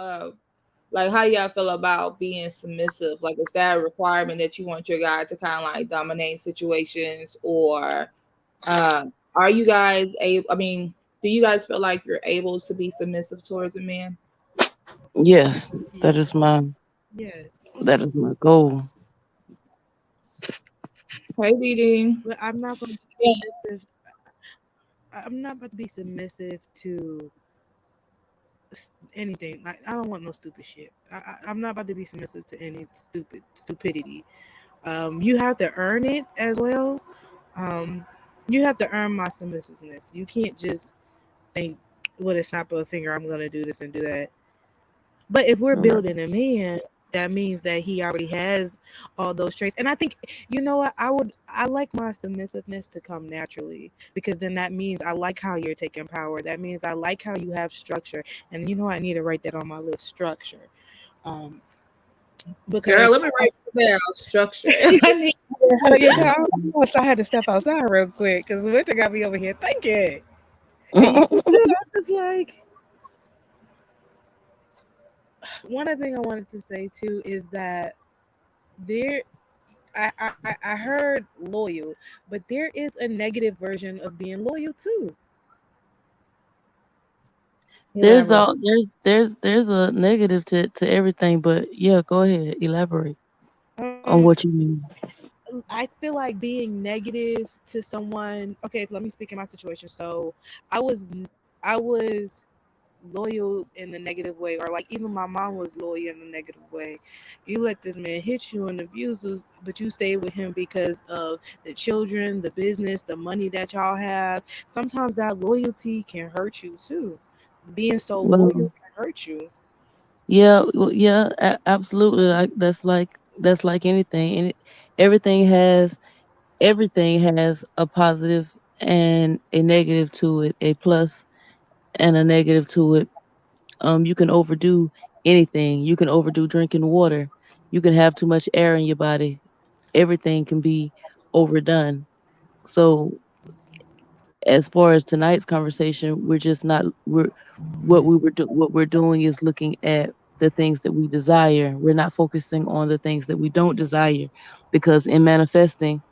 of like how y'all feel about being submissive? Like, is that a requirement that you want your guy to kind of like dominate situations, or uh, are you guys able? I mean, do you guys feel like you're able to be submissive towards a man? Yes, that Yes. is my Yes. that is my goal. Hey, Dee. But I'm not going to be Yeah. submissive. I'm not about to be submissive to anything. Like, I don't want no stupid shit. I'm not about to be submissive to any stupidity. You have to earn it as well. Um, you have to earn my submissiveness. You can't just think with a snap of a finger, I'm gonna do this and do that. But if we're Mm. building a man, that means that he already has all those traits. And I think, you know what, I like my submissiveness to come naturally, because then that means I like how you're taking power. That means I like how you have structure. And you know, I need to write that on my list, structure. Um, Girl, because let me write you down structure. I need you know, so I had to step outside real quick because winter got me over here thinking. And you know, I'm just like, one other thing I wanted to say too is that there I heard loyal, but there is a negative version of being loyal too. There's elaborate. all there's a negative to everything, but yeah, go ahead, elaborate on Um, what you mean. I feel like being negative to someone. Okay, let me speak in my situation. So I was I was loyal in a negative way, or like even my mom was loyal in a negative way. You let this man hit you and abuse you, but you stay with him because of the children, the business, the money that y'all have. Sometimes that loyalty can hurt you too. Being so loyal Well, can hurt you. yeah, well, yeah, absolutely. That's like anything, and everything has a positive and a negative to it, a plus and a negative to it. You can overdo anything. You can overdo drinking water. You can have too much air in your body. Everything can be overdone. So as far as tonight's conversation, we're just not we're what we're doing is looking at the things that we desire. We're not focusing on the things that we don't desire, because in manifesting,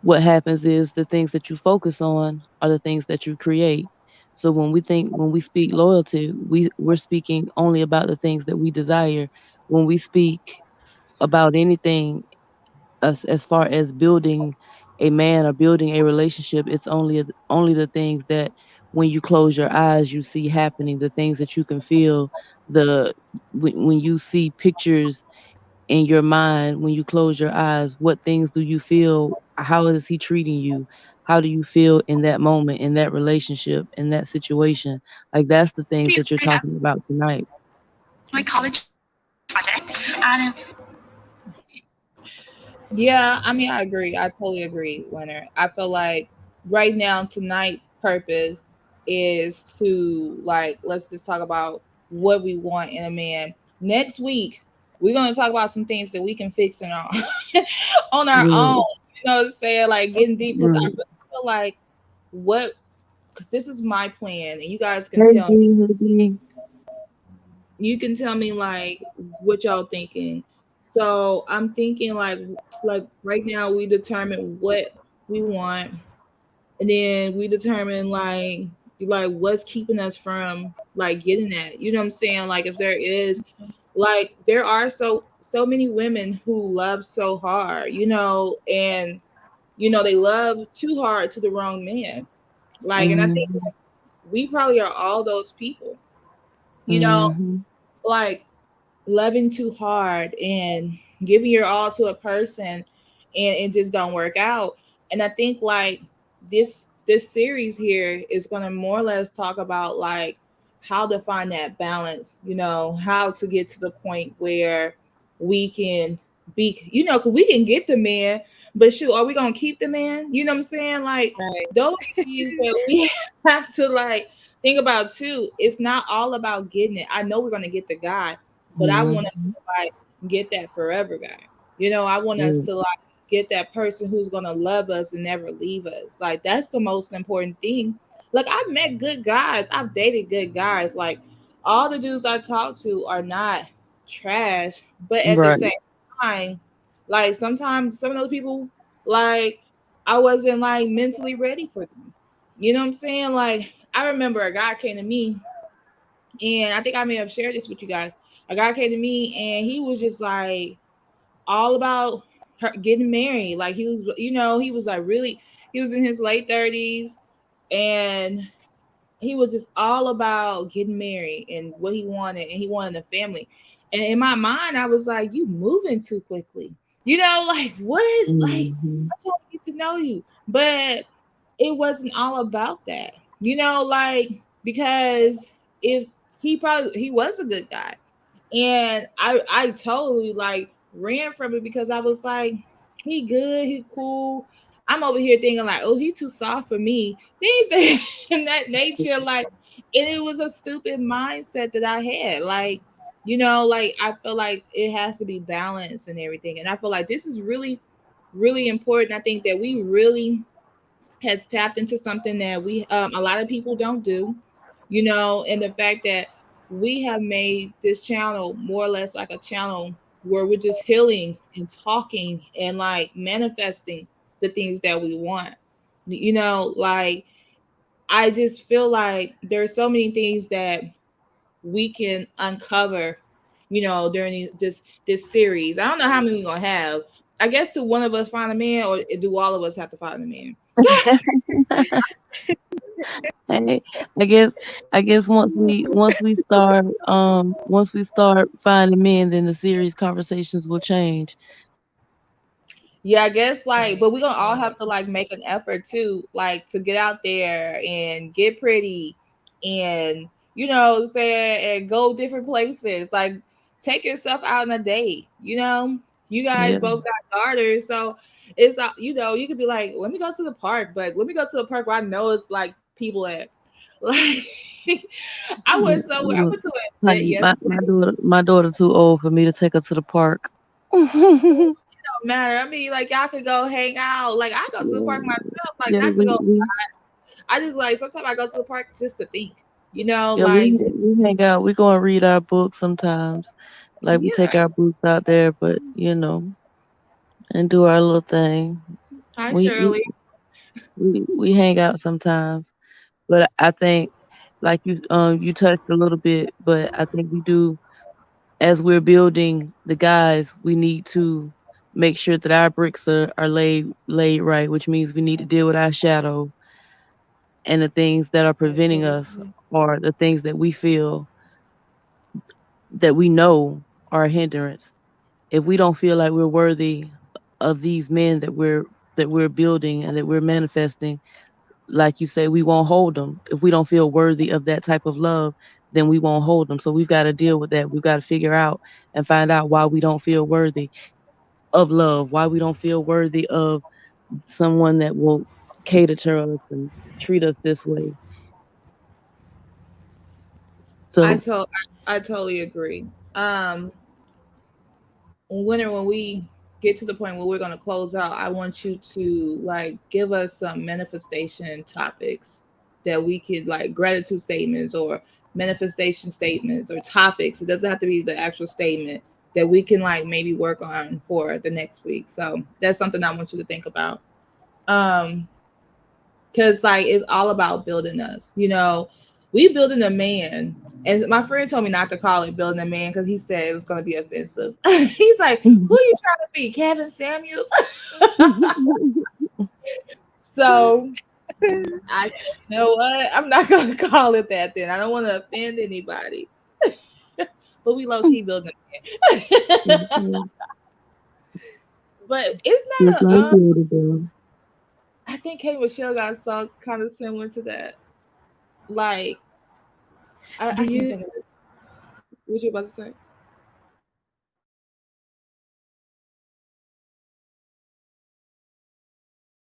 what happens is the things that you focus on are the things that you create. So when we speak loyalty, we're speaking only about the things that we desire. When we speak about anything as far as building a man or building a relationship, it's only the things that when you close your eyes you see happening, the things that you can feel, the when you see pictures in your mind, when you close your eyes, what things do you feel? How is he treating you? How do you feel in that moment, in that relationship, in that situation? Like that's the things that you're talking about tonight. My college project. And yeah, I mean, I agree. I totally agree, Winner. I feel like right now, tonight, purpose is to like, let's just talk about what we want in a man. Next week, we're gonna talk about some things that we can fix in our on our own. Right, You know what I'm saying? Like getting deep because I right. feel like what because this is my plan, and you guys can Hey tell D, hey D. like what y'all thinking. So I'm thinking like right now we determine what we want, and then we determine like what's keeping us from like getting that. You know what I'm saying? Like if there is like there are so many women who love so hard, and they love too hard to the wrong man. Like, and I think Mm-hmm, we probably are all those people. You know, mm-hmm. like loving too hard and giving your all to a person and it just don't work out. And I think like this series here is going to more or less talk about like how to find that balance, how to get to the point where we can be, because we can get the man, but shoot, are we going to keep the man? You know what I'm saying? Like Right. those things that we have to like think about too. It's not all about getting it. I know we're going to get the guy, but I want us Mm-hmm. to like get that forever guy. I want us Right. to like get that person who's gonna love us and never leave us. Like that's the most important thing. Like I've met good guys, I've dated good guys. Like all the dudes I talk to are not trash, but at the Right. same time, like sometimes some of those people, like I wasn't like mentally ready for them. You know what I'm saying? Like I remember a guy came to me, and I think I may have shared this with you guys. A guy came to me, and he was just like all about her getting married. Like he was, he was like really, he was in his late 30s, and he was just all about getting married and what he wanted, and he wanted a family. And in my mind, I was like, "You moving too quickly." Like what? Like Hmm. I'm trying to get to know you, but it wasn't all about that. Like because if he was a good guy, and I totally like ran from it because I was like, he good, he cool. I'm over here thinking like, oh, he too soft for me. Things in that nature, like, and it was a stupid mindset that I had. Like, like I feel like it has to be balanced and everything. And I feel like this is really, really important. I think that we really has tapped into something that we a lot of people don't do, and the fact that we have made this channel more or less like a channel where we're just healing and talking and like manifesting the things that we want. Like I just feel like there's so many things that we can uncover, during this series. I don't know how many we're gonna have. I guess to one of us find a man, or do all of us have to find a man? Hey, I guess once we start finding men, then the serious conversations will change. Yeah, I guess like, Right, but we're gonna all right. have to like make an effort too, like to get out there and get pretty, and say and go different places. Like take yourself out on a date. You guys Yeah. both got daughters, so it's you could be like, let me go to the park, but let me go to the park where I know it's like people at. Like I Yeah, went somewhere. I look, went to an event honey, yesterday. my daughter too old for me to take her to the park. Don't matter. I mean, like y'all could go hang out. Like I go to the Yeah, park myself, like yeah, not to go. I just like sometimes I go to the park just to think, yeah, we like just we hang out. We go and read our books sometimes. Like we take yeah. our books out there, but and do our little thing. Hi We we Shirley. we hang out sometimes. But I think, like you touched a little bit, but I think we do, as we're building the guys, we need to make sure that our bricks are laid right, which means we need to deal with our shadow and the things that are preventing us, Absolutely. or the things that we feel that we know are a hindrance. If we don't feel like we're worthy of these men that we're building and that we're manifesting, like you say, we won't hold them. If we don't feel worthy of that type of love, then we won't hold them. So we've got to deal with that. We've got to figure out and find out why we don't feel worthy of love, why we don't feel worthy of someone that will cater to us and treat us this way. I So, to- I totally agree. When we get to the point where we're gonna close out, I want you to like give us some manifestation topics that we could like gratitude statements or manifestation statements or topics. It doesn't have to be the actual statement that we can like maybe work on for the next week. So that's something I want you to think about. Um, because like it's all about building us. We building a man, and my friend told me not to call it building a man because he said it was going to be offensive. He's like, "Who are you trying to be, Kevin Samuels?" So I said, "You know what? I'm not going to call it that. Then I don't want to offend anybody." But we low key building a man. But it's just not a. like beautiful. I think K Michelle got a song kind of similar to that. Like Do I can't you think of it. What you about to say?